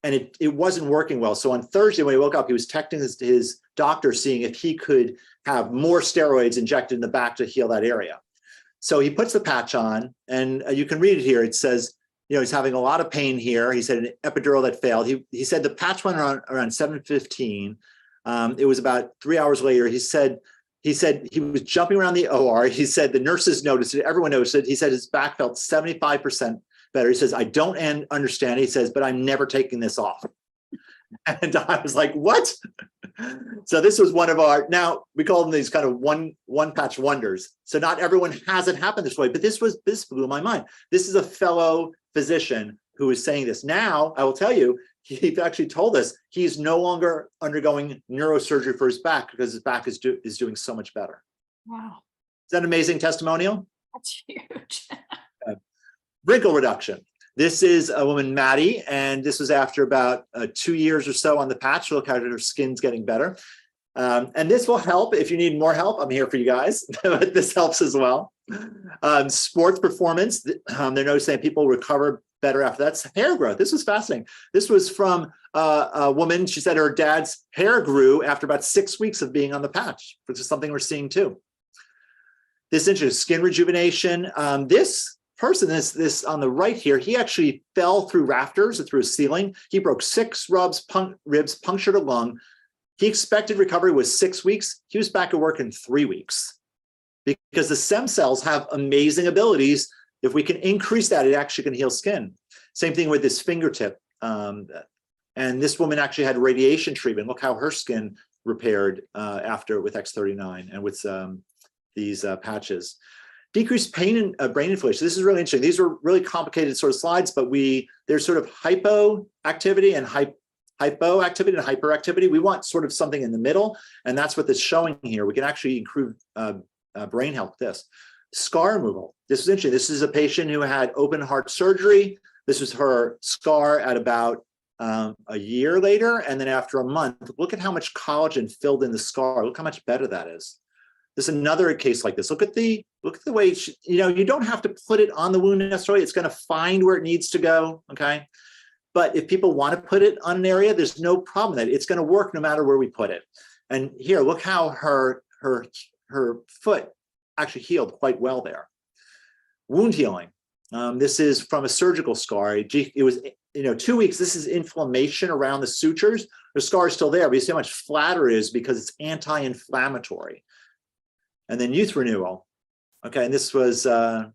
it wasn't working well. So on Thursday, when he woke up, he was texting his doctor, seeing if he could have more steroids injected in the back to heal that area. So he puts the patch on, and you can read it here. It says, you know, he's having a lot of pain here. He said an epidural that failed. He said the patch went around 7:15. It was about 3 hours later. He said he was jumping around the OR. He said the nurses noticed it. Everyone noticed it. He said his back felt 75% better. He says, I don't understand. He says, but I'm never taking this off. And I was like, what? So this was one of our, now we call them these kind of one patch wonders. So not everyone has it happen this way, but this blew my mind. This is a fellow physician who is saying this. Now, I will tell you, he actually told us he's no longer undergoing neurosurgery for his back because his back is doing so much better. Wow. Is that an amazing testimonial? That's huge. Wrinkle reduction. This is a woman, Maddie, and this was after about 2 years or so on the patch. Look how her skin's getting better. And this will help. If you need more help, I'm here for you guys. But this helps as well. Sports performance. They're noticing that people recover better after that. Hair growth. This was fascinating. This was from a woman. She said her dad's hair grew after about 6 weeks of being on the patch, which is something we're seeing too. This is interesting. Skin rejuvenation. This person, this on the right here, he actually fell through rafters or through a ceiling. He broke 6 ribs, punctured a lung. He expected recovery was 6 weeks. He was back at work in 3 weeks because the stem cells have amazing abilities. If we can increase that, it actually can heal skin. Same thing with this fingertip. And this woman actually had radiation treatment. Look how her skin repaired after with X39 and with these patches. Decreased pain and brain inflammation. This is really interesting. These are really complicated sort of slides, but there's sort of hypoactivity and hypoactivity and hyperactivity. We want sort of something in the middle, and that's what this is showing here. We can actually improve brain health. This scar removal. This is interesting. This is a patient who had open heart surgery. This was her scar at about a year later, and then after a month, look at how much collagen filled in the scar. Look how much better that is. There's another case like this. Look at the way you don't have to put it on the wound necessarily. It's going to find where it needs to go. Okay, but if people want to put it on an area, there's no problem that it's going to work no matter where we put it. And here, look how her foot actually healed quite well there. Wound healing. This is from a surgical scar. It was 2 weeks. This is inflammation around the sutures. The scar is still there, but you see how much flatter it is because it's anti-inflammatory. And then youth renewal. Okay, and this was this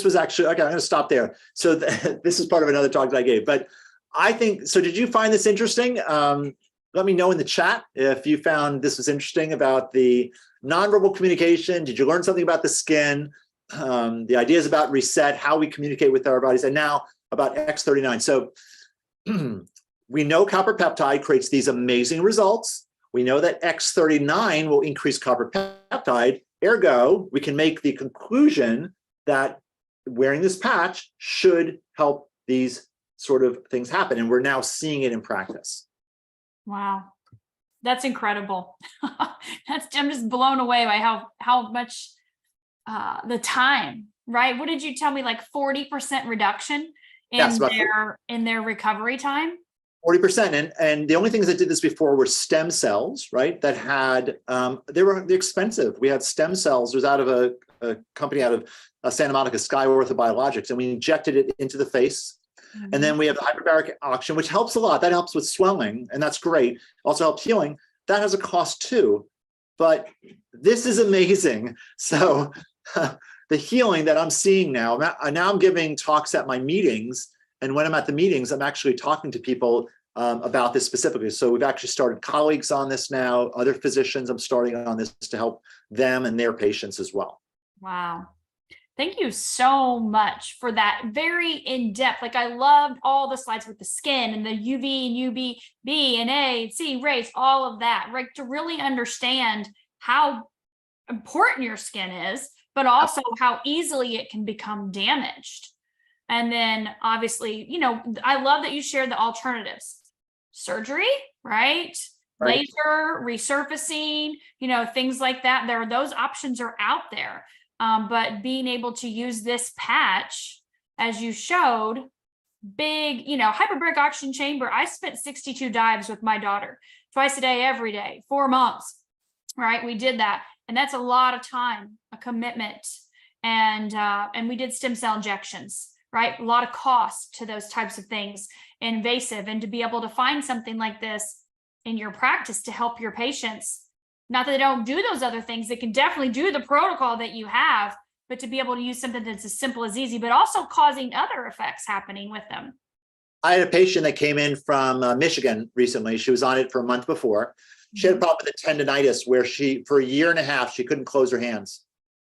was actually okay. I'm going to stop there. So this is part of another talk that I gave, but I think so. Did you find this interesting? Let me know in the chat if you found this was interesting about the nonverbal communication. Did you learn something about the skin? The ideas about reset, how we communicate with our bodies, and now about X39. So we know copper peptide creates these amazing results. We know that X39 will increase copper peptide. Ergo, we can make the conclusion that wearing this patch should help these sort of things happen. And we're now seeing it in practice. Wow. That's incredible. I'm just blown away by how much the time, right? What did you tell me? Like 40% reduction in their recovery time? 40%. And the only things that did this before were stem cells, right? That had, they're expensive. We had stem cells. It was out of a company out of Santa Monica, Skyworth of Biologics, and we injected it into the face. Mm-hmm. And then we have the hyperbaric oxygen, which helps a lot. That helps with swelling, and that's great. Also helps healing. That has a cost too, but this is amazing. So the healing that I'm seeing now I'm giving talks at my meetings. And when I'm at the meetings, I'm actually talking to people about this specifically. So we've actually started colleagues on this now, other physicians, I'm starting on this to help them and their patients as well. Wow. Thank you so much for that. Very in-depth. Like I loved all the slides with the skin and the UV and UVB and A and C rays, all of that, right? To really understand how important your skin is, but also how easily it can become damaged. And then obviously, I love that you shared the alternatives. Surgery, right? Laser, resurfacing, things like that. Those options are out there. But being able to use this patch, as you showed, big, hyperbaric oxygen chamber. I spent 62 dives with my daughter twice a day, every day, 4 months, right? We did that. And that's a lot of time, a commitment. And we did stem cell injections. Right? A lot of cost to those types of things, invasive, and to be able to find something like this in your practice to help your patients, not that they don't do those other things, they can definitely do the protocol that you have, but to be able to use something that's as simple as easy, but also causing other effects happening with them. I had a patient that came in from Michigan recently. She was on it for a month before. She had a problem with the tendonitis where for a year and a half, she couldn't close her hands.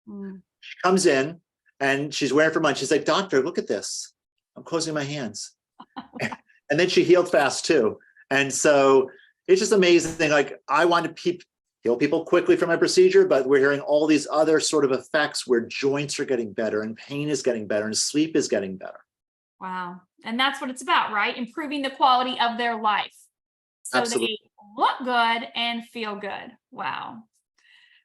She comes in, and she's wearing for months. She's like, doctor, look at this. I'm closing my hands. And then she healed fast too. And so it's just amazing. Like I want to heal people quickly from my procedure, but we're hearing all these other sort of effects where joints are getting better and pain is getting better and sleep is getting better. Wow. And that's what it's about, right? Improving the quality of their life. So Absolutely. They look good and feel good. Wow.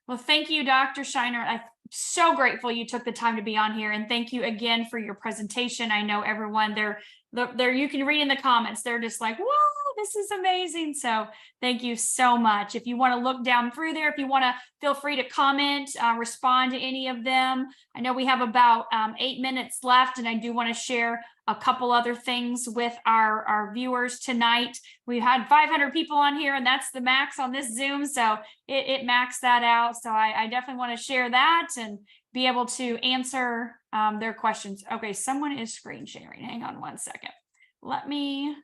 Well, thank you, Dr. Scheiner. I'm so grateful you took the time to be on here. And thank you again for your presentation. I know everyone there, you can read in the comments. They're just like, whoa, this is amazing. So thank you so much. If you want to look down through there, if you want to, feel free to comment, respond to any of them. I know we have about 8 minutes left, and I do want to share a couple other things with our viewers tonight. We had 500 people on here, and that's the max on this Zoom. So it maxed that out. So I definitely want to share that and be able to answer their questions. Okay, someone is screen sharing. Hang on one second. Let me.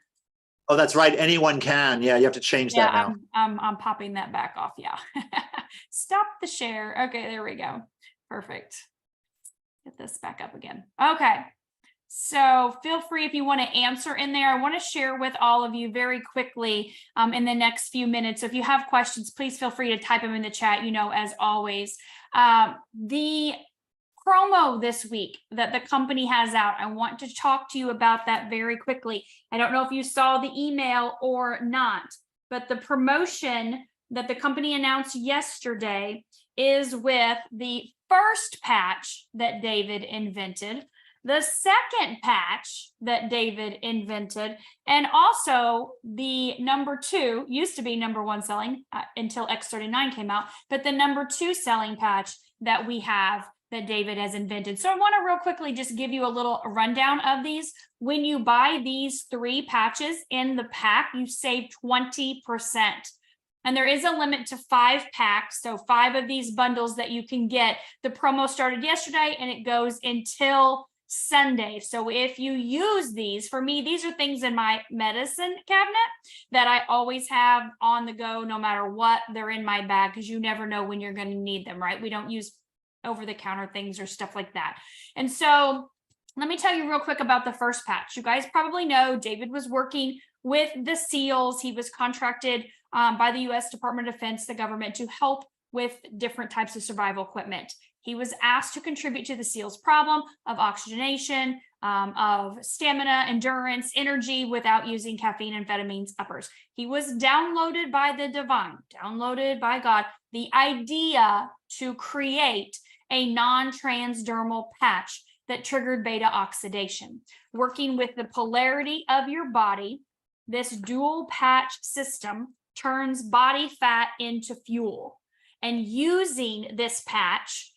Oh, that's right. Anyone can. Yeah, you have to change that now. I'm popping that back off. Yeah. Stop the share. Okay, there we go. Perfect. Get this back up again. Okay. So feel free if you want to answer in there. I want to share with all of you very quickly in the next few minutes. So if you have questions, please feel free to type them in the chat, as always. The promo this week that the company has out, I want to talk to you about that very quickly. I don't know if you saw the email or not, but the promotion that the company announced yesterday is with the first patch that David invented, the second patch that David invented, and also the number 2, used to be number 1 selling until X39 came out, but the number 2 selling patch that we have that David has invented. So I want to real quickly just give you a little rundown of these. When you buy these 3 patches in the pack, you save 20%. And there is a limit to 5 packs. So 5 of these bundles that you can get. The promo started yesterday and it goes until Sunday. So if you use these, for me, these are things in my medicine cabinet that I always have on the go, no matter what. They're in my bag because you never know when you're going to need them, right? We don't use over-the-counter things or stuff like that. And so let me tell you real quick about the first patch. You guys probably know David was working with the SEALs. He was contracted by the U.S. Department of Defense, the government, to help with different types of survival equipment. He was asked to contribute to the SEALs problem of oxygenation, of stamina, endurance, energy without using caffeine, amphetamines, uppers. He was downloaded by the divine, downloaded by God, the idea to create a non-transdermal patch that triggered beta oxidation. Working with the polarity of your body, this dual patch system turns body fat into fuel. And using this patch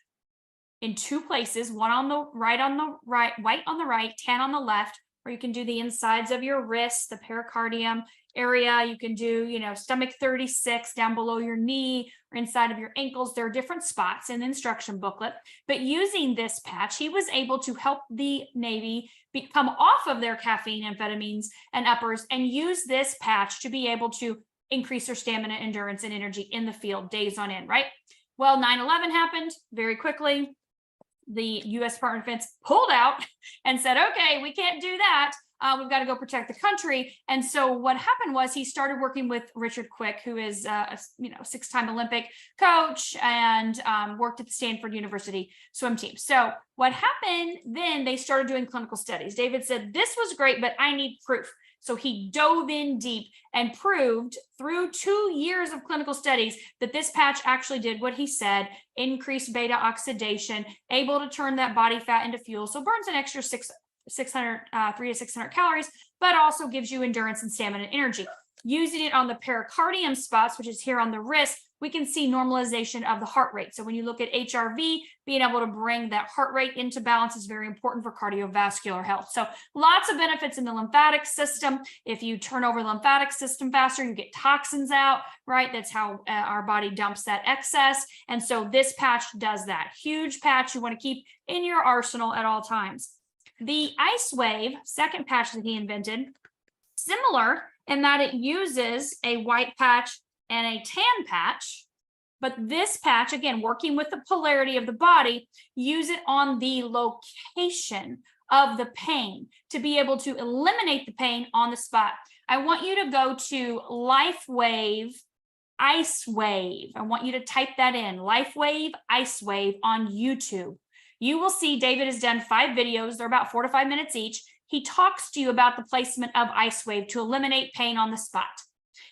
in 2 places, one on the right, white on the right, tan on the left, or you can do the insides of your wrists, the pericardium area. You can do, stomach 36 down below your knee or inside of your ankles. There are different spots in the instruction booklet. But using this patch, he was able to help the Navy come off of their caffeine, amphetamines, and uppers and use this patch to be able to increase their stamina, endurance, and energy in the field days on end, right? Well, 9/11 happened very quickly. The U.S. Department of Defense pulled out and said, okay, we can't do that. We've got to go protect the country. And so what happened was he started working with Richard Quick, who is a 6-time Olympic coach and worked at the Stanford University swim team. So what happened then, they started doing clinical studies. David said, this was great, but I need proof. So he dove in deep and proved through 2 years of clinical studies that this patch actually did what he said, increased beta oxidation, able to turn that body fat into fuel. So burns an extra 300 to 600 calories, but also gives you endurance and stamina and energy. Using it on the pericardium spots, which is here on the wrist, we can see normalization of the heart rate. So when you look at HRV, being able to bring that heart rate into balance is very important for cardiovascular health. So lots of benefits in the lymphatic system. If you turn over the lymphatic system faster, you get toxins out, right? That's how our body dumps that excess. And so this patch does that. Huge patch you want to keep in your arsenal at all times. The Icewave, second patch that he invented, similar in that it uses a white patch and a tan patch, but this patch, again, working with the polarity of the body, use it on the location of the pain to be able to eliminate the pain on the spot. I want you to go to Lifewave Icewave. I want you to type that in, Lifewave Icewave on YouTube. You will see David has done 5 videos. They're about 4 to 5 minutes each. He talks to you about the placement of Icewave to eliminate pain on the spot.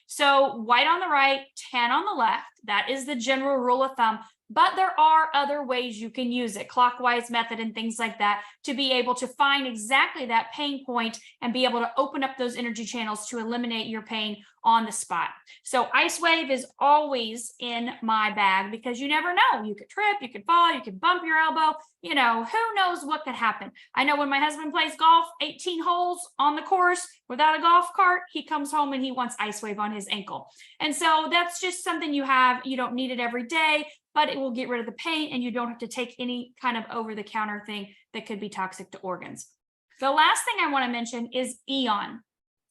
So white on the right, tan on the left. That is the general rule of thumb. But there are other ways you can use it, clockwise method and things like that, to be able to find exactly that pain point and be able to open up those energy channels to eliminate your pain on the spot. So Icewave is always in my bag because you never know. You could trip, you could fall, you could bump your elbow, you know, who knows what could happen. I know when my husband plays golf, 18 holes on the course without a golf cart, he comes home and he wants Icewave on his ankle. And so that's just something you have. You don't need it every day, but it will get rid of the pain and you don't have to take any kind of over-the-counter thing that could be toxic to organs. The last thing I want to mention is Eon.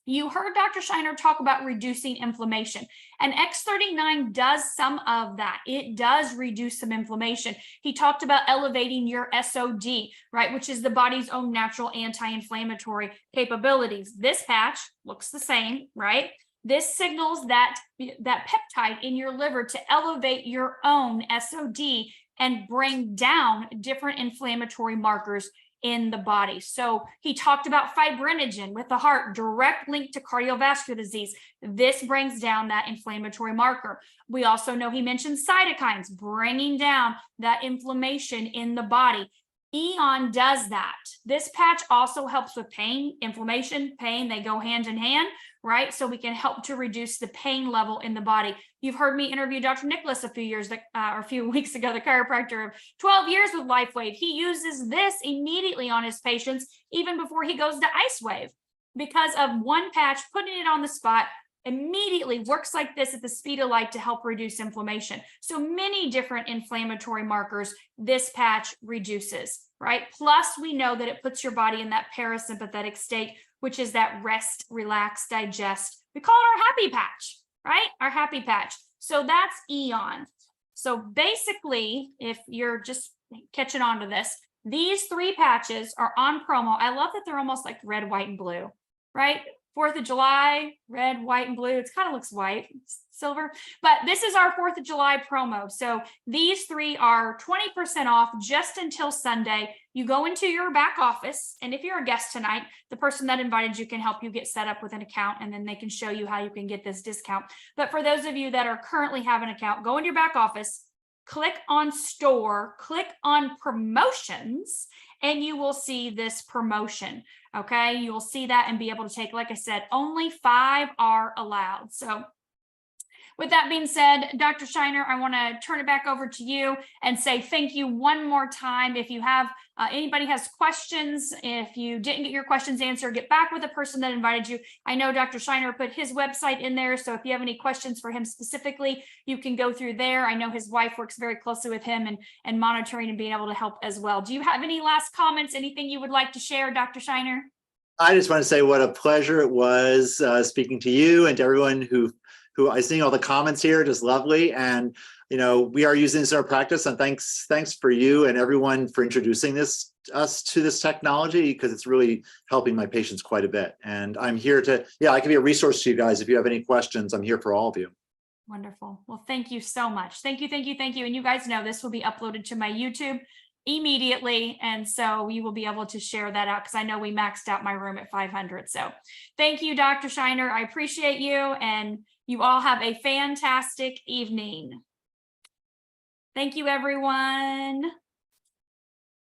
You heard Dr. Scheiner talk about reducing inflammation, and X39 does some of that. It does reduce some inflammation. He talked about elevating your SOD, right, which is the body's own natural anti-inflammatory capabilities. This patch looks the same, right? This signals that peptide in your liver to elevate your own SOD and bring down different inflammatory markers in the body. So he talked about fibrinogen with the heart, direct link to cardiovascular disease. This brings down that inflammatory marker. We also know he mentioned cytokines, bringing down that inflammation in the body. Eon does that. This patch also helps with pain, inflammation, pain. They go hand in hand, right? So we can help to reduce the pain level in the body. You've heard me interview Dr. Nicholas a few weeks ago, the chiropractor of 12 years with Lifewave. He uses this immediately on his patients, even before he goes to Icewave, because of one patch, putting it on the spot, immediately works like this at the speed of light to help reduce inflammation. So many different inflammatory markers this patch reduces, right? Plus, we know that it puts your body in that parasympathetic state, which is that rest, relax, digest. We call it our happy patch, right? Our happy patch. So that's Eon. So basically, if you're just catching on to this, these three patches are on promo. I love that they're almost like red, white, and blue, right? 4th of July, red, white, and blue. It kind of looks white, silver, but this is our 4th of July promo. So these three are 20% off just until Sunday. You go into your back office, and if you're a guest tonight, the person that invited you can help you get set up with an account, and then they can show you how you can get this discount. But for those of you that are currently have an account, go into your back office, click on store, click on promotions, and you will see this promotion. Okay, you will see that and be able to take, like I said, only 5 are allowed. So with that being said, Dr. Scheiner, I want to turn it back over to you and say thank you one more time. If you have anybody has questions, if you didn't get your questions answered, get back with the person that invited you. I know Dr. Scheiner put his website in there, so if you have any questions for him specifically, you can go through there. I know his wife works very closely with him and monitoring and being able to help as well. Do you have any last comments, anything you would like to share, Dr. Scheiner? I just want to say what a pleasure it was speaking to you and to everyone who I seeing all the comments here, just lovely. And, you know, we are using this in our practice, and thanks for you and everyone for introducing us to this technology, because it's really helping my patients quite a bit. And I'm here to, I can be a resource to you guys. If you have any questions, I'm here for all of you. Wonderful. Well, thank you so much. Thank you. And you guys know this will be uploaded to my YouTube immediately, and so you will be able to share that out, because I know we maxed out my room at 500. So thank you, Dr. Scheiner. I appreciate you, and you all have a fantastic evening. Thank you, everyone.